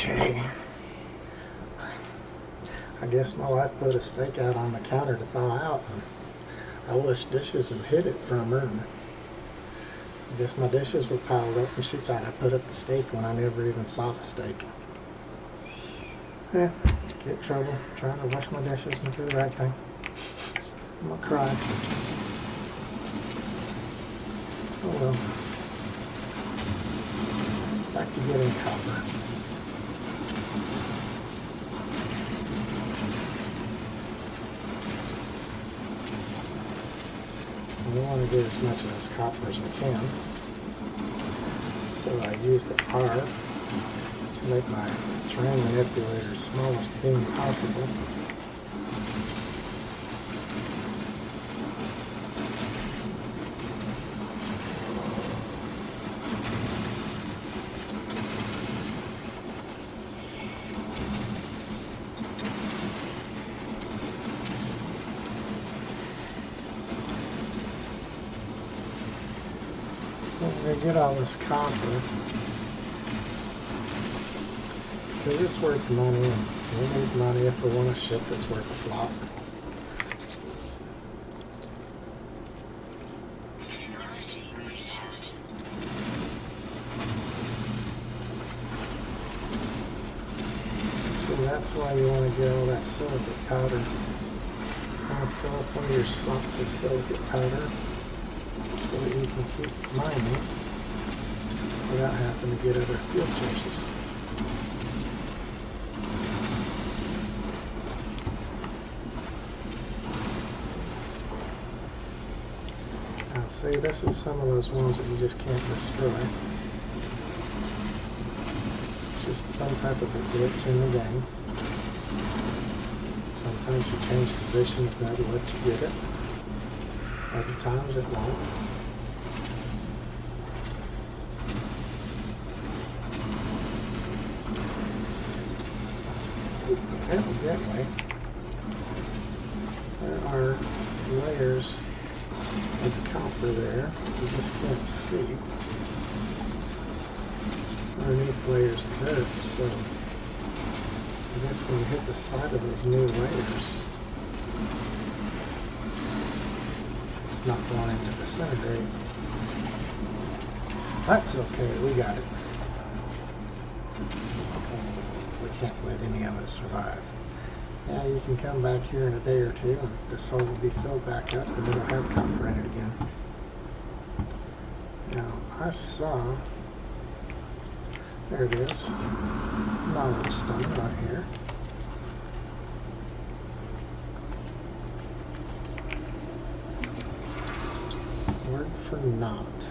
Okay. I guess my wife put a steak out on the counter to thaw out, and I washed dishes and hid it from her. And I guess my dishes were piled up, and she thought I put up the steak when I never even saw the steak. Yeah, get in trouble trying to wash my dishes and do the right thing. I'm gonna cry. Oh well. Back to getting copper. We want to get as much of this copper as we can. So I use the R to make my terrain manipulator smallest beam possible. So I'm going to get all this copper, because it's worth money, and we need money if we want a ship that's worth a flop. So that's why you want to get all that silicate powder. Fill up one of your slots with silicate powder, so that you can keep mining without having to get other fuel sources. Now see, this is some of those ones that you just can't destroy. It's just some type of a glitch in the game. Sometimes you change positions and that'll let you get it. Other times it won't. Evidently, there are layers of copper there you just can't see. Underneath layers of dirt, so I guess when you hit the side of those new layers, it's not wanting to disintegrate. That's okay, we got it. We can't let any of it survive. Now you can come back here in a day or two and this hole will be filled back up and it'll have copper in it again. Now I saw, there it is, knowledge stone right here. Word for not.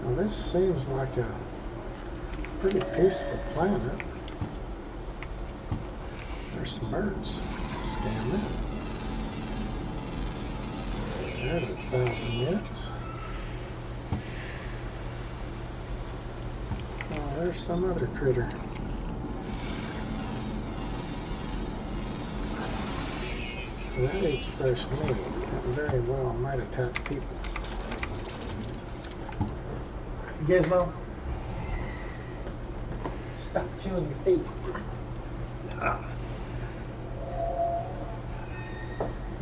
Now this seems like a pretty peaceful planet. There's some birds. Scan that. There's 1,000 units. Oh, there's some other critter. So that eats fresh meat. That very well might attack people. Gizmo, stop chewing your feet.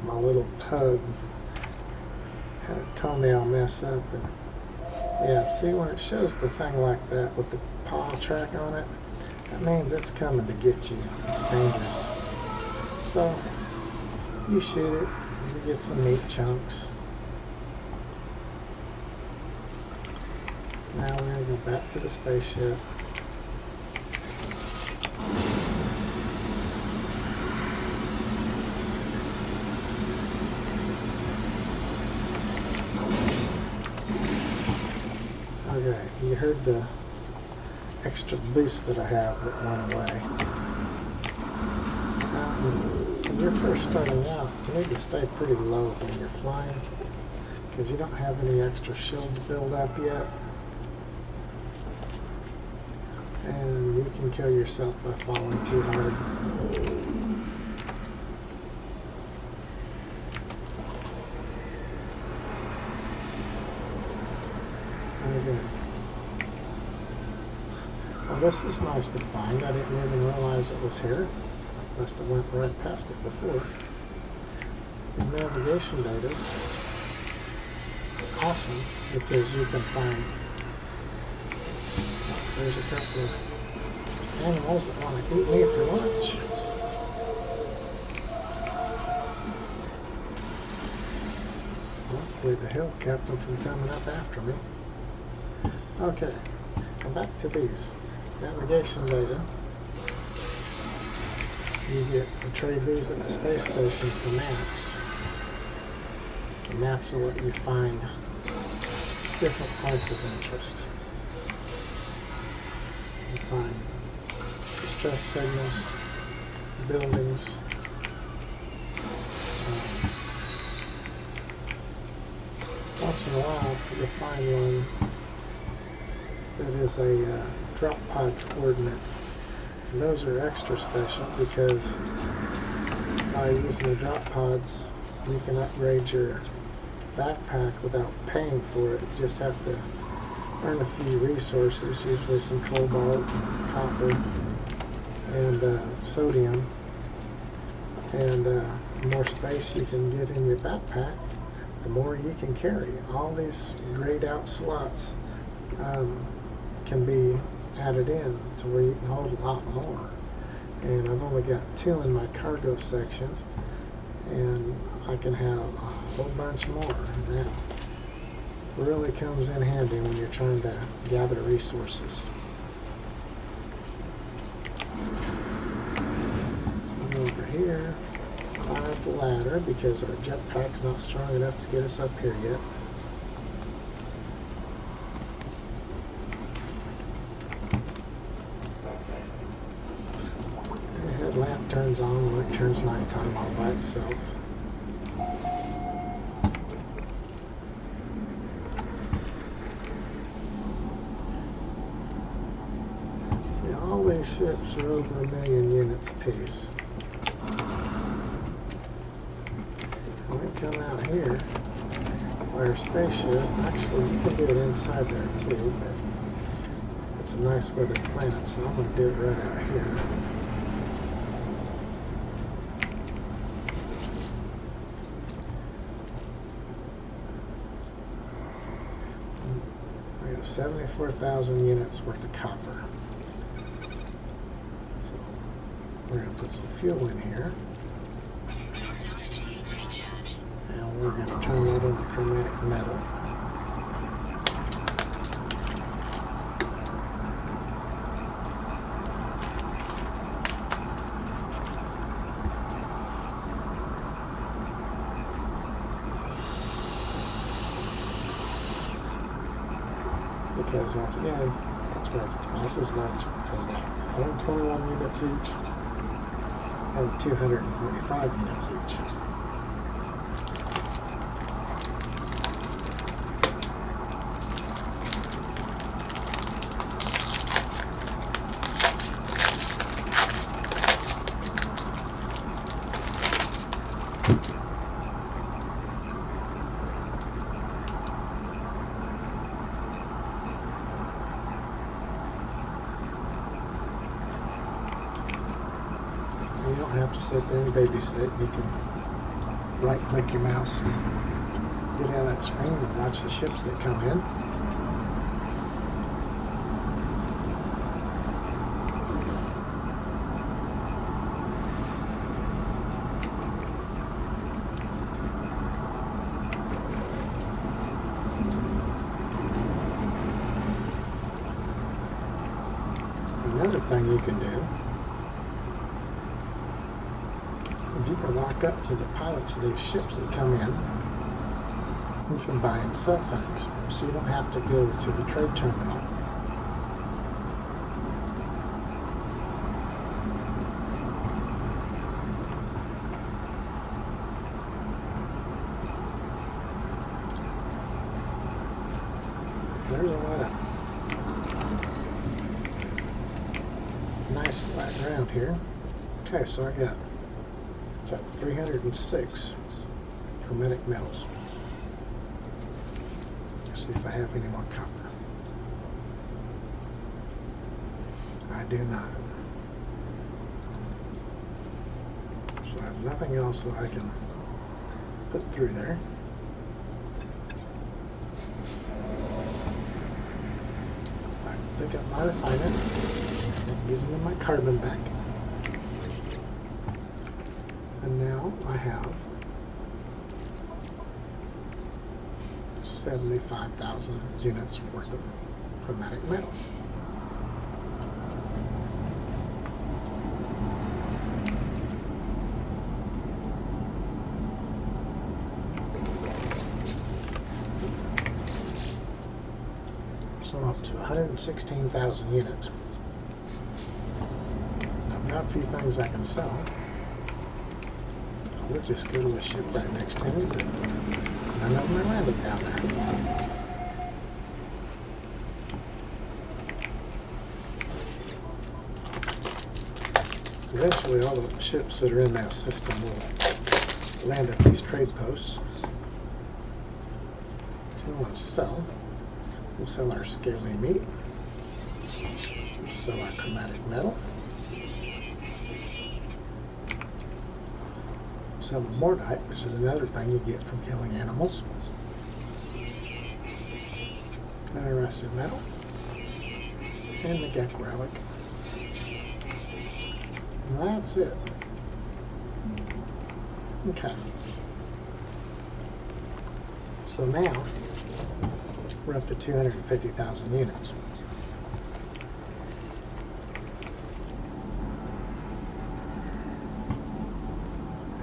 My little pug had a toenail mess up, and yeah, see when it shows the thing like that with the paw track on it, that means it's coming to get you. It's dangerous. So you shoot it, you get some meat chunks. Now we're going to go back to the spaceship. Okay, you heard the extra boost that I have that went away. Now, when you're first starting out, you need to stay pretty low when you're flying, because you don't have any extra shields built up yet. And you can kill yourself by falling too hard. Okay. Well, this is nice to find. I didn't even realize it was here. Must have went right past it before. These navigation data is awesome because you can find, there's a couple of animals that want to eat me for lunch. Hopefully the hill kept them from coming up after me. Okay, come back to these navigation data. You trade these at the space station for maps. The maps will let you find different points of interest. You find distress signals, buildings. Once in a while, you'll find one that is a drop pod coordinate. And those are extra special because by using the drop pods, you can upgrade your backpack without paying for it. You just have to earn a few resources, usually some cobalt, copper, and sodium. And the more space you can get in your backpack, the more you can carry. All these grayed out slots can be added in to where you can hold a lot more. And I've only got 2 in my cargo section, and I can have a whole bunch more now. Really comes in handy when you're trying to gather resources. So over here, climb up the ladder because our jetpack's not strong enough to get us up here yet. Lamp turns on when it turns nighttime all by itself. See, all these ships are over 1 million units apiece. When we come out here, our spaceship, actually you can do it inside there too, but it's a nice weathered planet, so I'm going to do it right out here. I got 74,000 units worth of copper. So we're going to put some fuel in here. And we're going to turn that into chromatic metal. Because once again, that's worth twice as much as that 121 units each and 245 units each. You don't have to sit there and babysit. You can right-click your mouse and get out of that screen and watch the ships that come in. Another thing you can do, you can walk up to the pilots of these ships that come in. You can buy and sell things, so you don't have to go to the trade terminal. There's a lot of nice flat ground here. Okay, so I got, it's at 306 chromatic metals. Let's see if I have any more copper. I do not. So I have nothing else that I can put through there. I can pick up my refiner and use them in my carbon bank. And now I have 75,000 units worth of chromatic metal. So I'm up to 116,000 units. I've got a few things I can sell. I would just go to a ship right next to me, but none of them are landed down there. Eventually all the ships that are in that system will land at these trade posts. So we want to sell. We'll sell our scaly meat. We'll sell our chromatic metal. Sell the mordite, which is another thing you get from killing animals. And the rest of metal. And the Gek relic. And that's it. Okay. So now we're up to 250,000 units.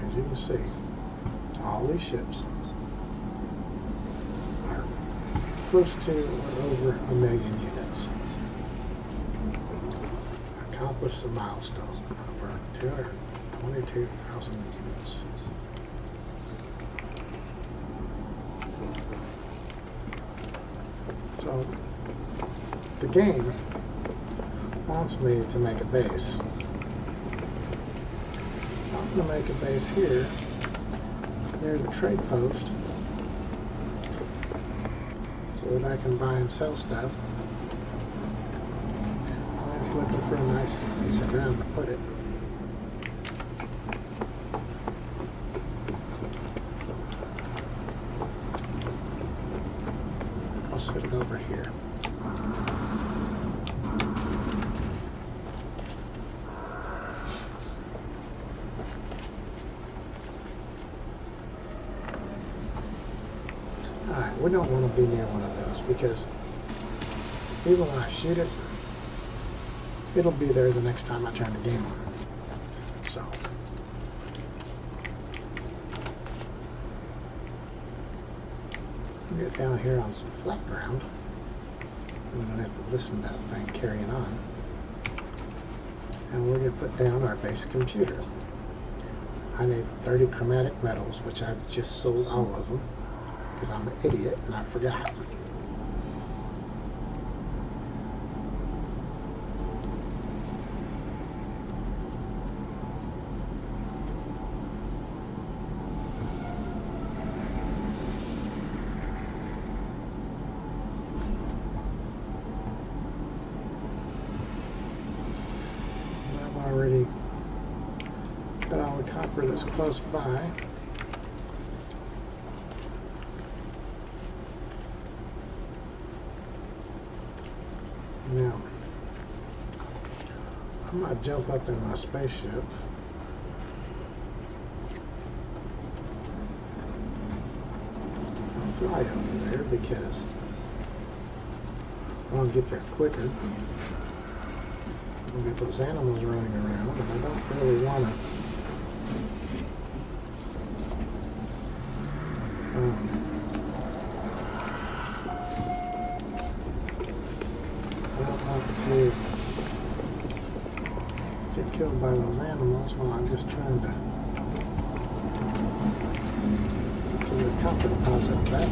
As you can see, all these ships are close to or over 1 million units. Accomplished the milestone over 222,000 units. So the game wants me to make a base. I'm going to make a base here near the trade post so that I can buy and sell stuff. I'm just looking for a nice piece of ground to put it. I'll set it over here. Alright, we don't want to be near one of those because even when I shoot it, it'll be there the next time I turn the game on. So we'll get down here on some flat ground. We're going to have to listen to that thing carrying on. And we're going to put down our base computer. I need 30 chromatic metals, which I've just sold all of them because I'm an idiot and I forgot. I've already got all the copper that's close by. Now, I might jump up in my spaceship. I'll fly over there because I'll get there quicker. We'll get those animals running around, and I don't really want to get killed by those animals while I'm just trying to get to the copper deposit back.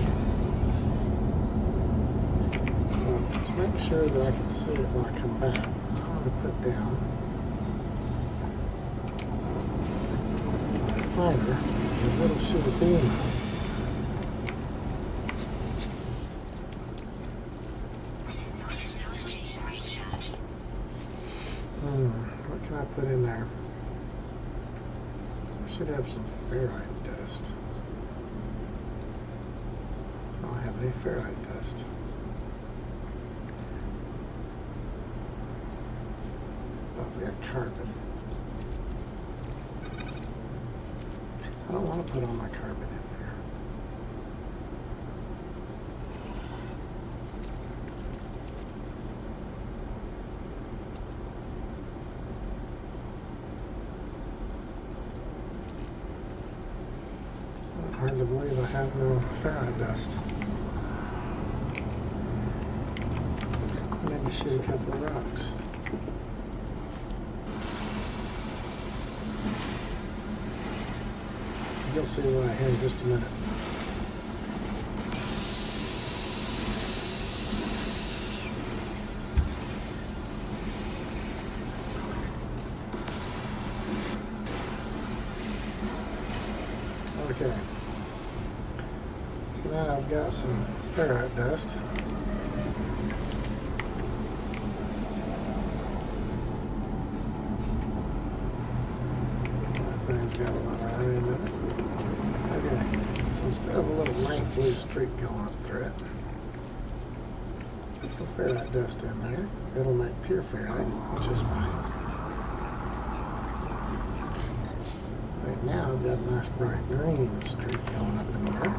So to make sure that I can see it when I come back, I'm going to put down my refiner, a little shoot of beam. What can I put in there? I should have some ferrite dust. I don't have any ferrite dust. Oh, we got carbon. I don't want to put all my carbon in there. Hard to believe I have no ferrite dust. I need to shoot a couple of rocks. You'll see why here in just a minute. Okay. So now I've got some ferrite dust. That thing's got a lot of iron in it. Okay, so instead of a little light blue streak going up through it, some ferrite dust in there. It'll make pure ferrite, which is fine. Right now I've got a nice bright green streak going up in here.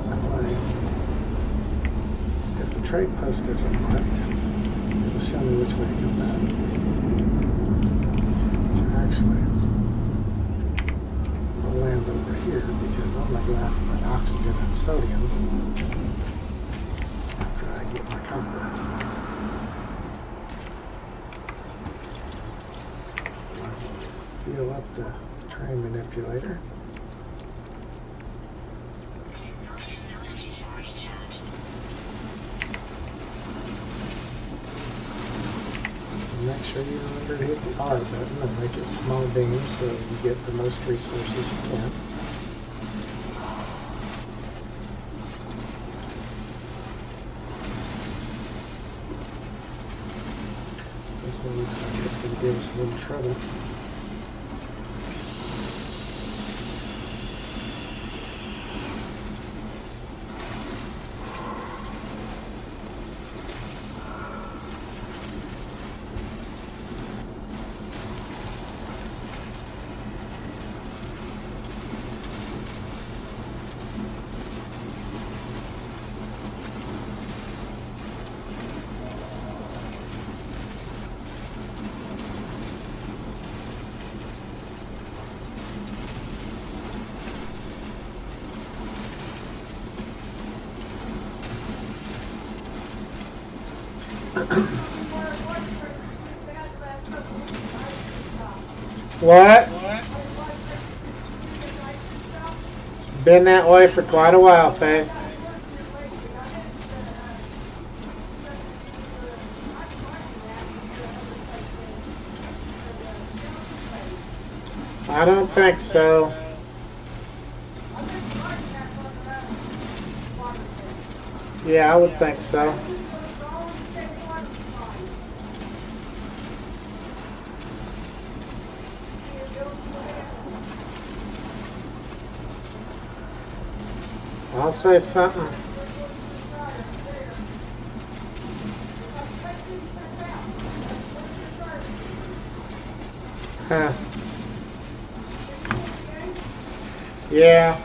That way, if the trade post isn't marked, it'll show me which way to come back. So actually, I'll land over here because I'm going to go after that oxygen and sodium after I get my copper. Fill up the train manipulator. And make sure you remember to hit the R button and make it small beans so you get the most resources you can. This one looks like it's going to give us a little trouble. What? It's been that way for quite a while, Faye. I don't think so. Yeah, I would think so. I'll say something. Huh. Yeah.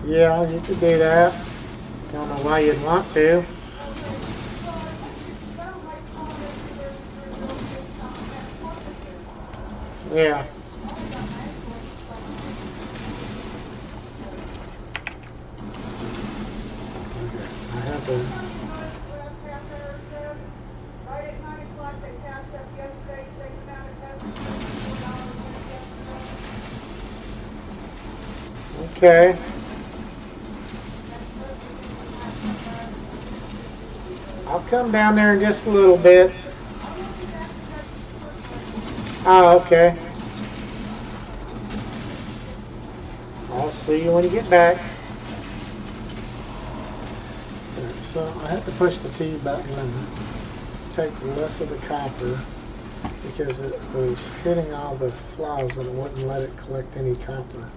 Yeah, you could do that. Don't know why you'd want to. Yeah. I have to. Okay. I'll come down there in just a little bit. Oh, okay. I'll see you when you get back. Okay, so I had to push the T button and take less of the copper because it was hitting all the flaws and it wouldn't let it collect any copper.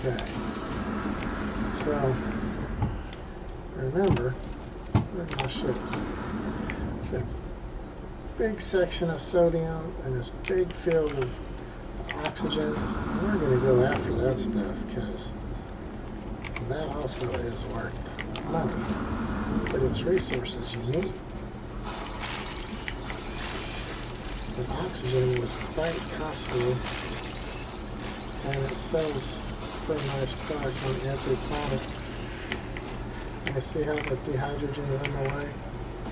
Okay. So remember, where's my ships? It's a big section of sodium and this big field of oxygen. We're going to go after that stuff because that also is worth money, but it's resources you need. But oxygen was quite costly, and it sells for a nice price on every planet. You see how the hydrogen is in the way?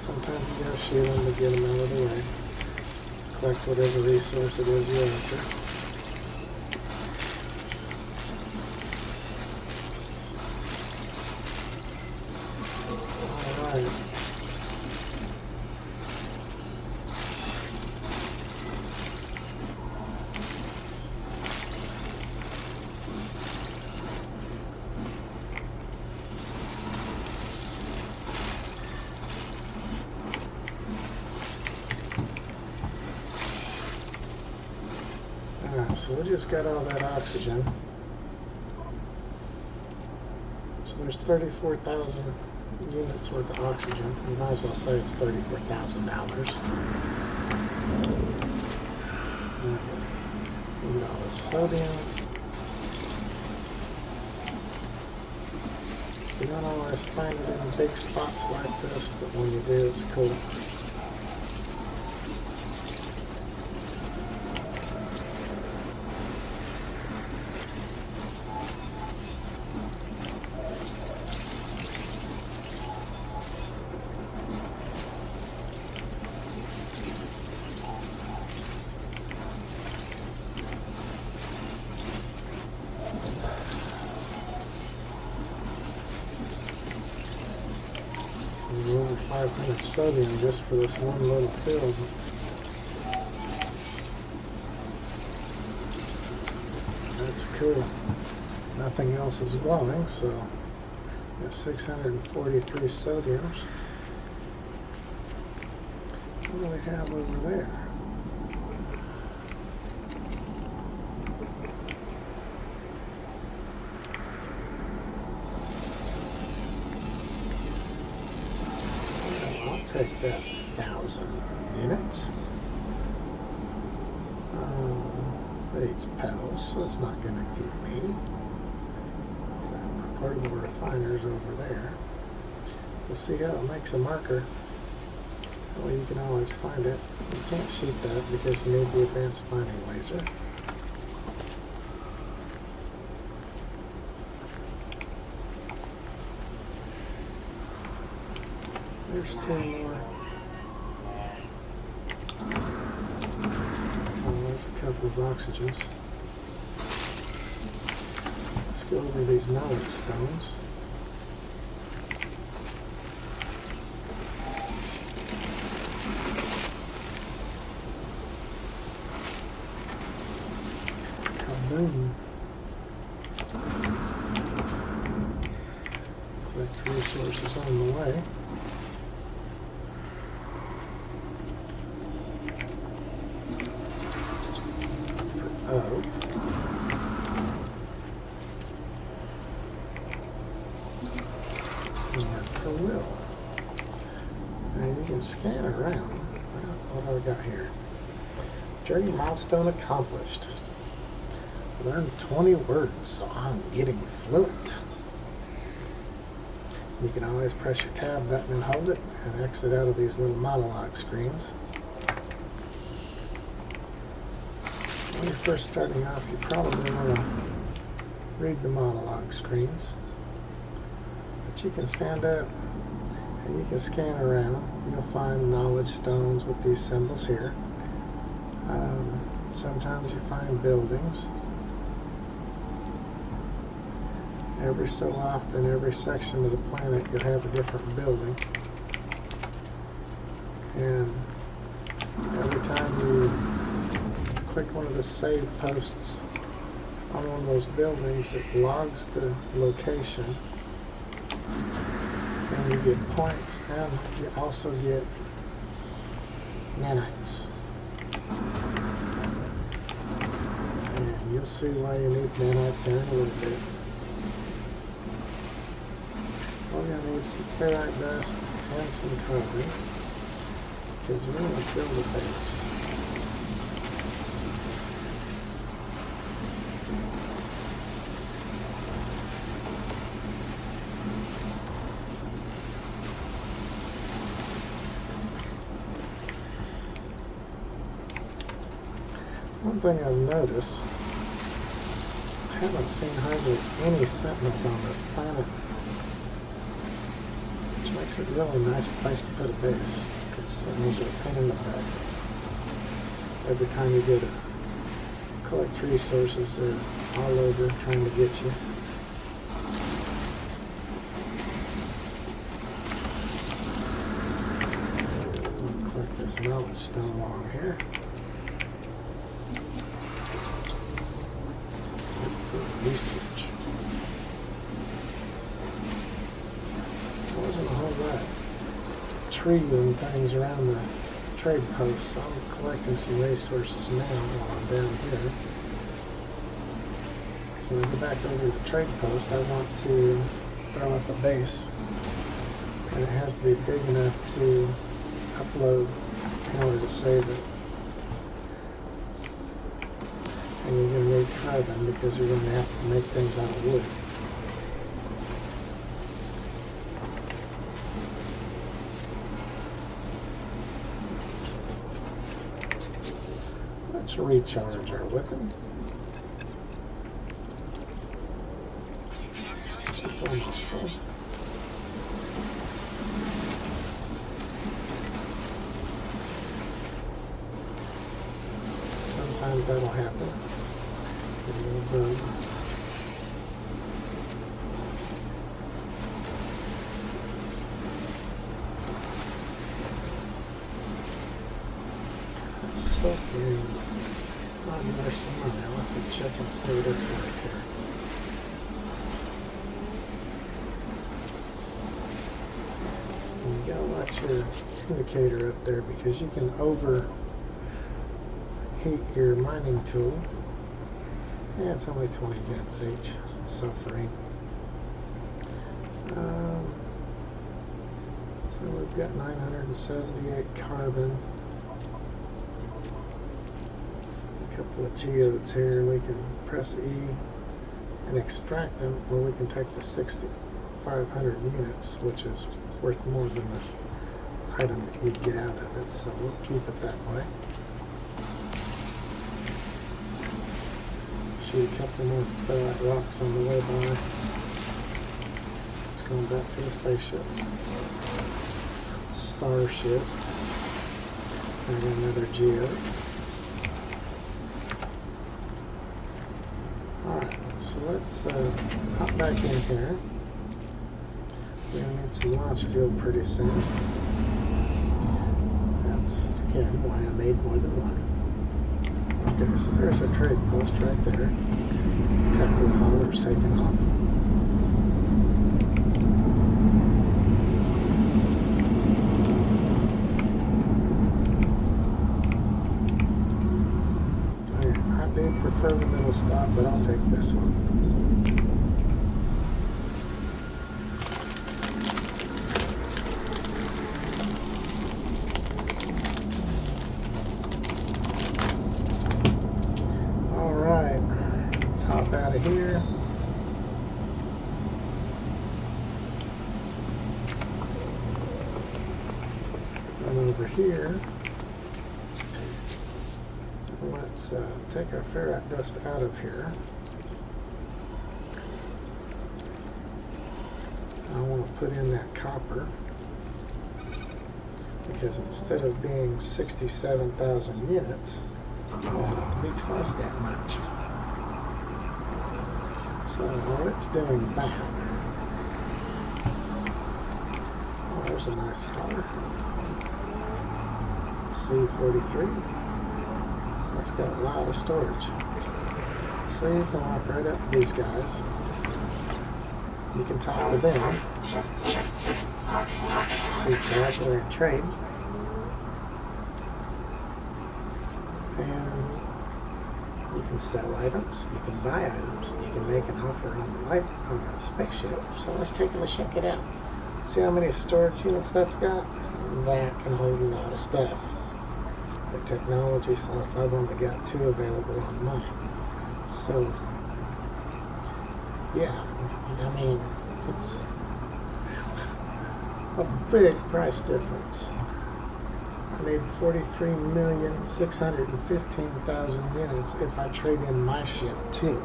Sometimes you gotta shoot them to get them out of the way. Collect whatever resource it is you're after. Alright. Alright, so we just got all that oxygen. So there's 34,000 units worth of oxygen. You might as well say it's $34,000. We got all the sodium. You don't always find it in big spots like this, but when you do, it's cool. Over 500 sodium just for this one little field. That's cool. Nothing else is glowing, so got 643 sodiums. What do we have over there? Take that 1,000 units. But it's petals, so it's not going to eat me. So my portable refiner's over there. So see how it makes a marker? That way you can always find it. You can't shoot that because you need the advanced finding laser. There's 2 more. Oh, there's a couple of oxygens. Let's go over these knowledge stones. Kaboom. Collect resources on the way. Of and for will. Now you can scan around. What have I got here? Journey milestone accomplished. Learn 20 words, so I'm getting fluent. You can always press your tab button and hold it and exit out of these little monologue screens. When you're first starting off, you probably want to read the monologue screens. But you can stand up and you can scan around. You'll find knowledge stones with these symbols here. Sometimes you find buildings. Every so often, every section of the planet, you'll have a different building. And every time you click one of the save posts on one of those buildings, it logs the location, and you get points, and you also get nanites. And you'll see why you need nanites here in a little bit. We're going to need some ferrite dust and some carbon, because we're going to build a base. One thing I've noticed, I haven't seen hardly any sentinels on this planet, which makes it a really nice place to put a base, because sentinels are a pain in the butt. Every time you go to collect resources, they're all over trying to get you. I'll collect this knowledge stone while I'm here. Research. There wasn't a whole lot of tree and things around the trade post, so I'm collecting some resources now while I'm down here. So when I go back over to the trade post, I want to throw up a base, and it has to be big enough to upload in order to save it. And you're going to need carbon because you're going to have to make things out of wood. Let's recharge our weapon. It's almost full. Sometimes that'll happen. A little bug. So green. Oh, there's some on there. I'll have to check and see what it's like here. And you gotta watch your indicator up there because you can overheat your mining tool. Yeah, it's only 20 units each, suffering. So we've got 978 carbon. A couple of geodes here. We can press E and extract them, or we can take the 6,500 units, which is worth more than the item that you get out of it. So we'll keep it that way. See a couple more ferrite rocks on the way by. It's going back to the spaceship. Starship. And another geode. Alright, so let's hop back in here. We're going to need some launch fuel pretty soon. That's, again, why I made more than one. Okay, so there's our trade post right there. A couple of haulers taking off. I do prefer the middle spot, but I'll take this one. Out of here. Run over here. Let's take our ferrite dust out of here. I want to put in that copper because instead of being 67,000 units, I want it to be twice that much. So while it's doing that, oh, there's a nice hauler. C43. That's got a lot of storage. So you can walk right up to these guys. You can talk to them. See exactly where to trade. And you can sell items, you can buy items, you can make an offer on a spaceship. So let's take a check it out. See how many storage units that's got? That can hold a lot of stuff. The technology slots, I've only got 2 available on mine. So, yeah, I mean, it's a big price difference. I need 43,615,000 units if I trade in my ship too.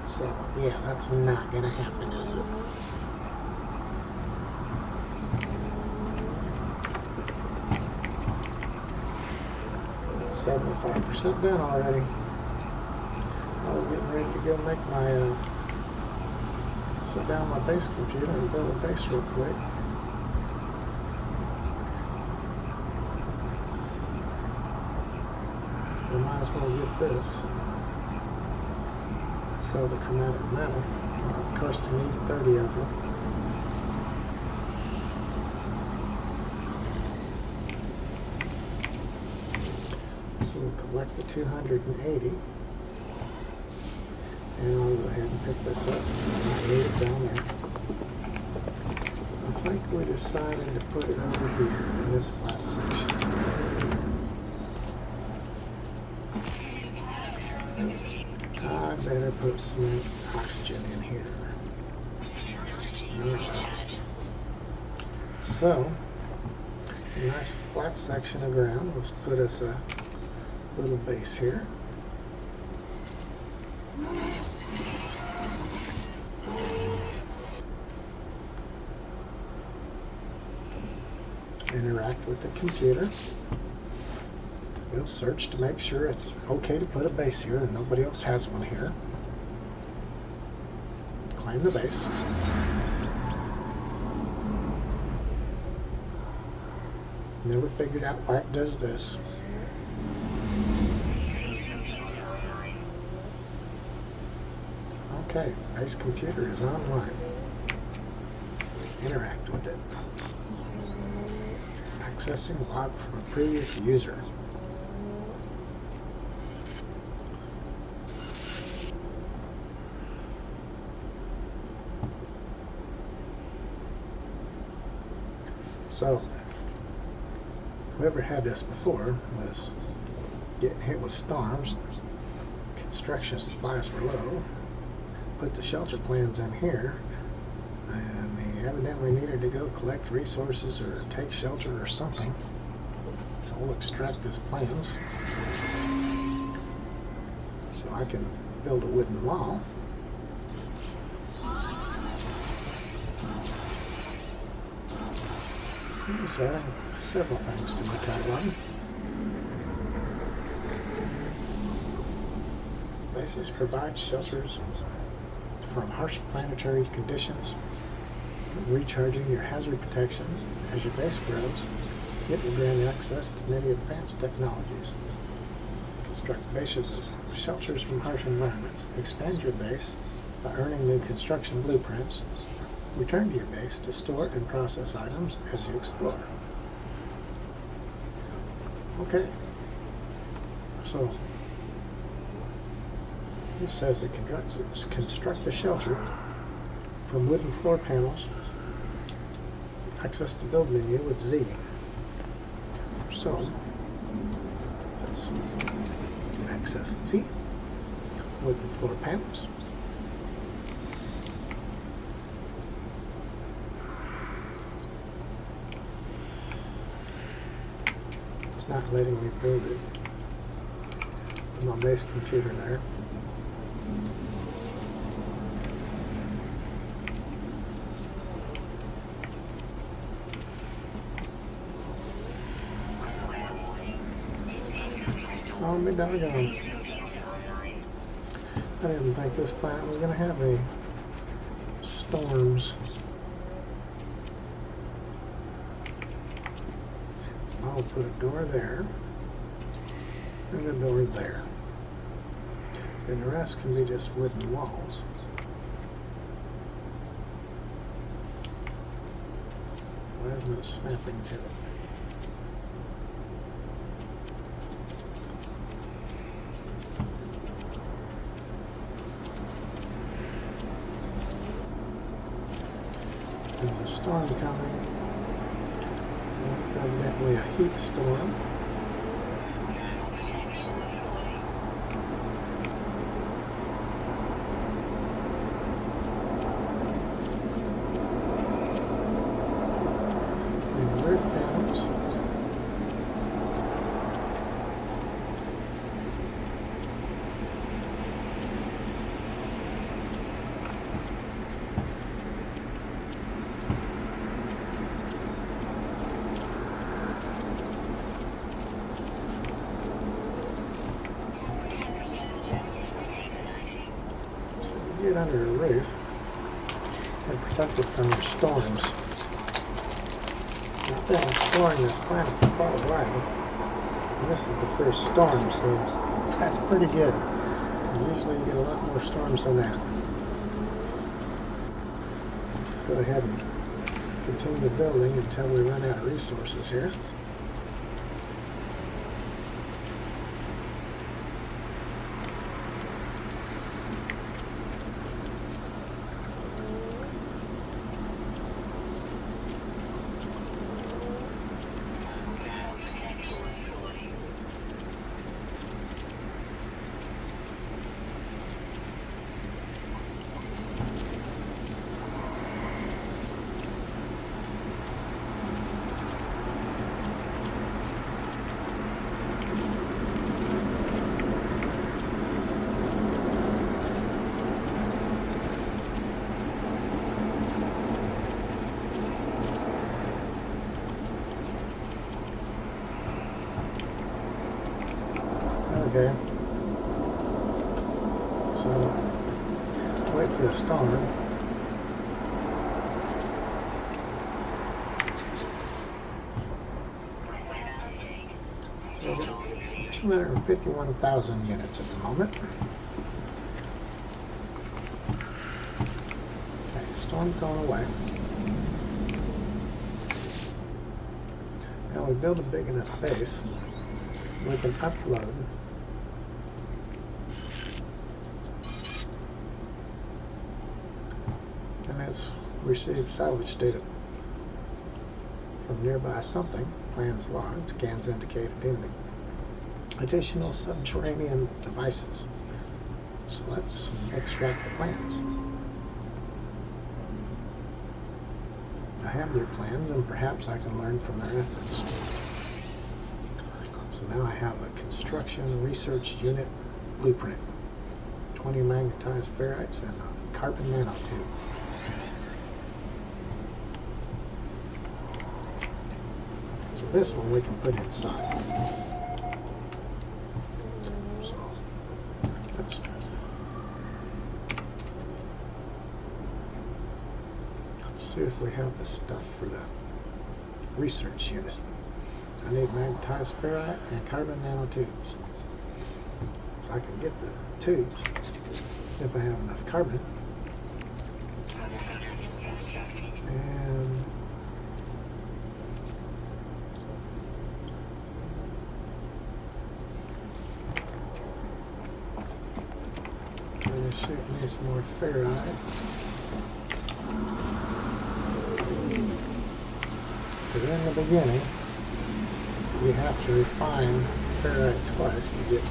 So, yeah, that's not going to happen, is it? It's 75% done already. I was getting ready to go make my, sit down my base computer and build a base real quick. I might as well get this. Sell the chromatic metal. Of course, I need 30 of them. So we'll collect the 280. And I'll go ahead and pick this up. I need it down there. I think we decided to put it over here in this flat section. I better put some oxygen in here. Right. So, a nice flat section of ground. Let's put us a little base here. Interact with the computer. We'll search to make sure it's okay to put a base here and nobody else has one here. Claim the base. Never figured out why it does this. Okay, base computer is online. Interact with it. Accessing log from a previous user. So, whoever had this before was getting hit with storms, construction supplies were low, put the shelter plans in here, and they evidently needed to go collect resources or take shelter or something. So we'll extract his plans so I can build a wooden wall. There's several things to look at. One, bases provide shelters from harsh planetary conditions, recharging your hazard protections. As your base grows, it will grant access to many advanced technologies. Construct bases as shelters from harsh environments. Expand your base by earning new construction blueprints. Return to your base to store and process items as you explore. Okay, so it says to construct a shelter from wooden floor panels. Access the build menu with Z. So let's access Z. Wooden floor panels. Not letting me build it. Put my base computer there. Oh, me doggone. I didn't think this planet was going to have any storms. I'll put a door there and a door there. And the rest can be just wooden walls. There's no snapping to it. There's a storm coming. It's evidently a heat storm. And roof panels. Get under a roof and protect it from your storms. I've been exploring this planet for quite a while, and this is the first storm, so that's pretty good. Usually you get a lot more storms than that. Go ahead and continue building until we run out of resources here. Okay. So, wait for the storm. So, 251,000 units at the moment. Okay, storm's going away. Now we build a big enough base, we can upload and it's received salvage data from nearby something. Plans logged, scans indicated additional subterranean devices. So let's extract the plans. I have their plans and perhaps I can learn from their efforts. So now I have a construction research unit blueprint. 20 magnetized ferrites and a carbon nanotube. So this one we can put inside. So let's see if we have the stuff for the research unit. I need magnetized ferrite and carbon nanotubes. So I can get the tubes if I have enough carbon. And I'm going to shoot me some more ferrite. But in the beginning, we have to refine ferrite twice to get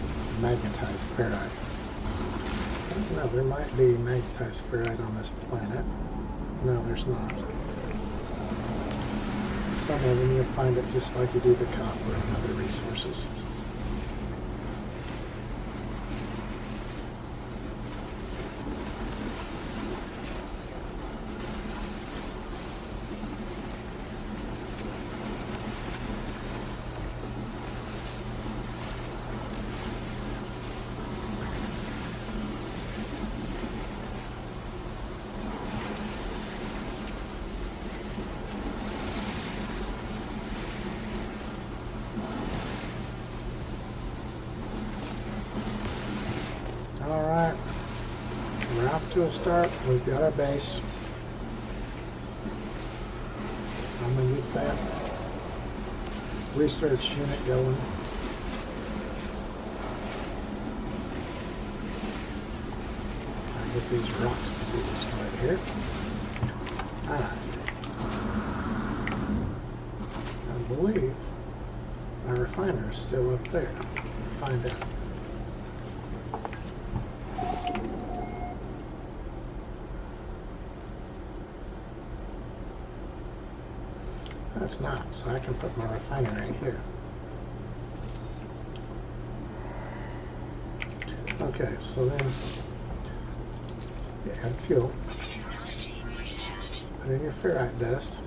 magnetized ferrite. No, there might be magnetized ferrite on this planet. No, there's not. Some of them you'll find it just like you do the copper and other resources. to start. We've got our base. I'm going to get that research unit going. I'll get these rocks to do this right here. Alright. I believe my refiner is still up there. We'll find out. That's not, so I can put my refiner right here. Okay, so then you add fuel, put in your ferrite dust,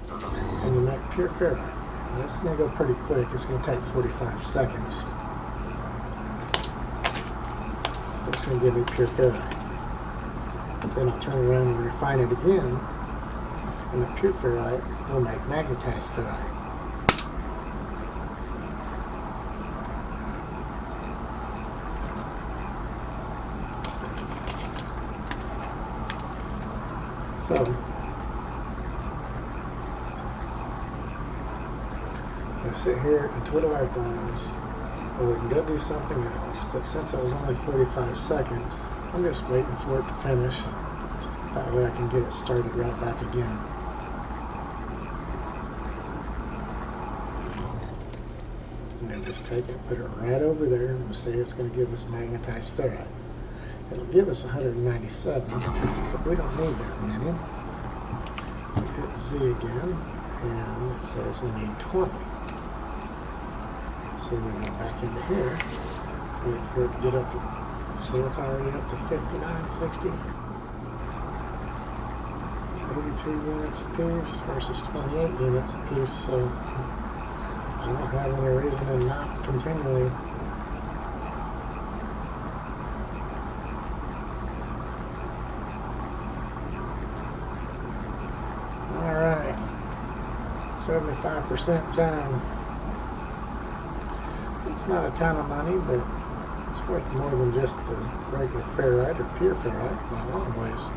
and you make pure ferrite. Now, this is going to go pretty quick. It's going to take 45 seconds. But it's going to give me pure ferrite. Then I'll turn around and refine it again, and the pure ferrite will make magnetized ferrite. So, we'll sit here and twiddle our thumbs, or we can go do something else, but since it was only 45 seconds, I'm just waiting for it to finish. That way I can get it started right back again. And then just take it, put it right over there, and we'll see it's going to give us magnetized ferrite. It'll give us 197, but we don't need that many. We hit Z again, and it says we need 20. So we go back into here, wait for it to get up to, see it's already up to 59, 60. It's 82 units apiece versus 28 units apiece, so I don't have any reason to not continually. Alright, 75% done. It's not a ton of money, but it's worth more than just the regular ferrite or pure ferrite by a long ways.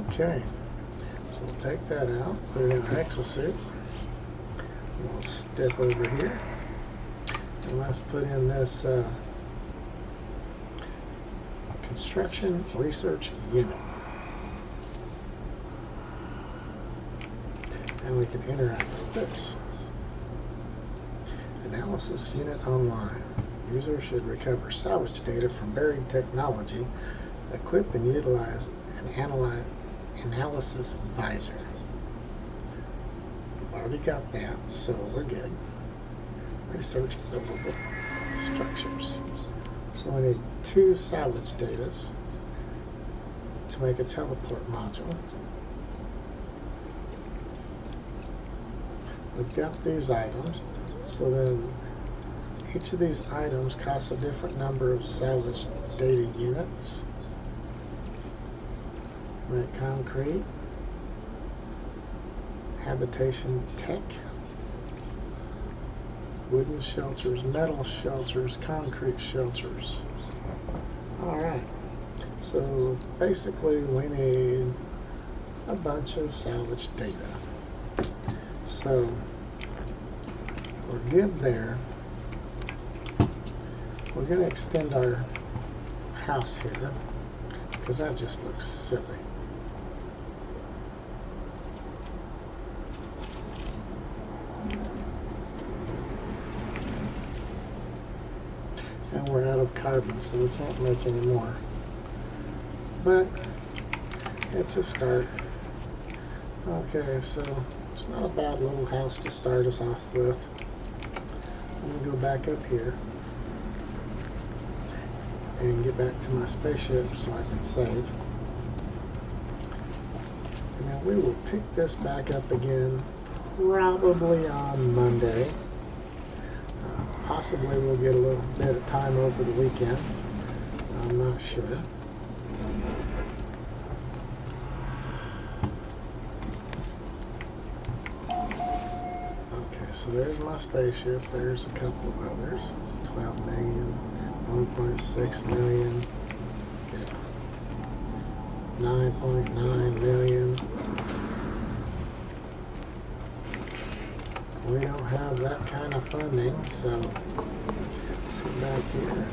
Okay, so we'll take that out, put it in our exosuit. We'll step over here, and let's put in this construction research unit. And we can interact with this. Analysis unit online. User should recover salvage data from buried technology, equip and utilize an analysis advisor. We've already got that, so we're good. Research buildable structures. So we need 2 salvage data to make a teleport module. We've got these items, so then each of these items costs a different number of salvage data units. Make concrete, habitation tech, wooden shelters, metal shelters, concrete shelters. Alright, so basically we need a bunch of salvage data. So we're good there. We're going to extend our house here because that just looks silly. And we're out of carbon, so we can't make any more. But it's a start. Okay, so it's not a bad little house to start us off with. I'm going to go back up here and get back to my spaceship so I can save. And then we will pick this back up again probably on Monday. Possibly we'll get a little bit of time over the weekend. I'm not sure. So there's my spaceship, there's a couple of others, 12 million, 1.6 million, 9.9 million. We don't have that kind of funding, so let's go back here.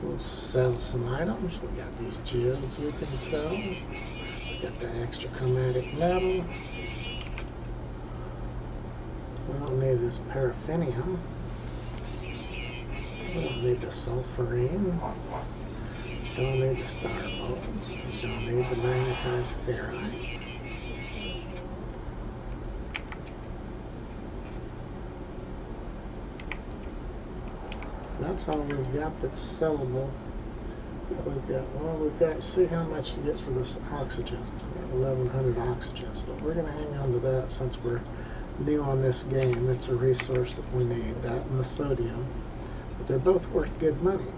We'll sell some items. We got these geodes we can sell. We got that extra chromatic metal. We don't need this paraffinium. We don't need the sulfurine. Don't need the starbolt. Don't need the magnetized ferrite. That's all we've got that's sellable. We've got, see how much you get for this oxygen. 1,100 oxygens, but we're going to hang on to that since we're new on this game. It's a resource that we need, that and the sodium. But they're both worth good money.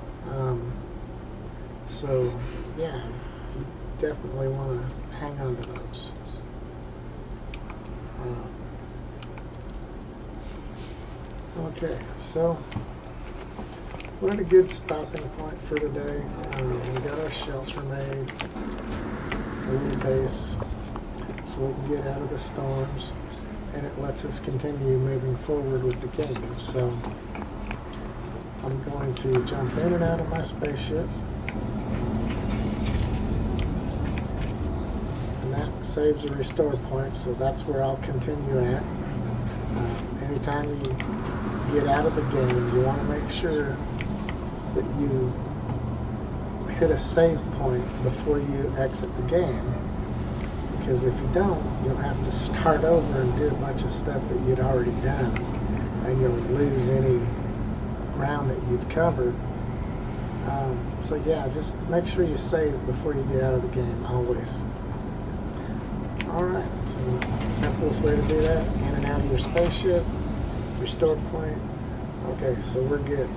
So, yeah, you definitely want to hang on to those. Okay, so we're at a good stopping point for today. We got our shelter made, a little base, so we can get out of the storms, and it lets us continue moving forward with the game. So I'm going to jump in and out of my spaceship, and that saves a restore point, so that's where I'll continue at. Anytime you get out of the game, you want to make sure that you hit a save point before you exit the game, because if you don't, you'll have to start over and do a bunch of stuff that you'd already done, and you'll lose any ground that you've covered. So yeah, just make sure you save before you get out of the game, always. Alright, so the simplest way to do that, in and out of your spaceship, restore point. Okay, so we're good.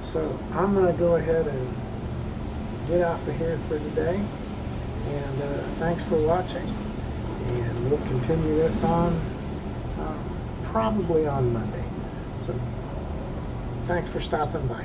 So I'm going to go ahead and get off of here for today. And thanks for watching. And we'll continue this on probably on Monday. So thanks for stopping by.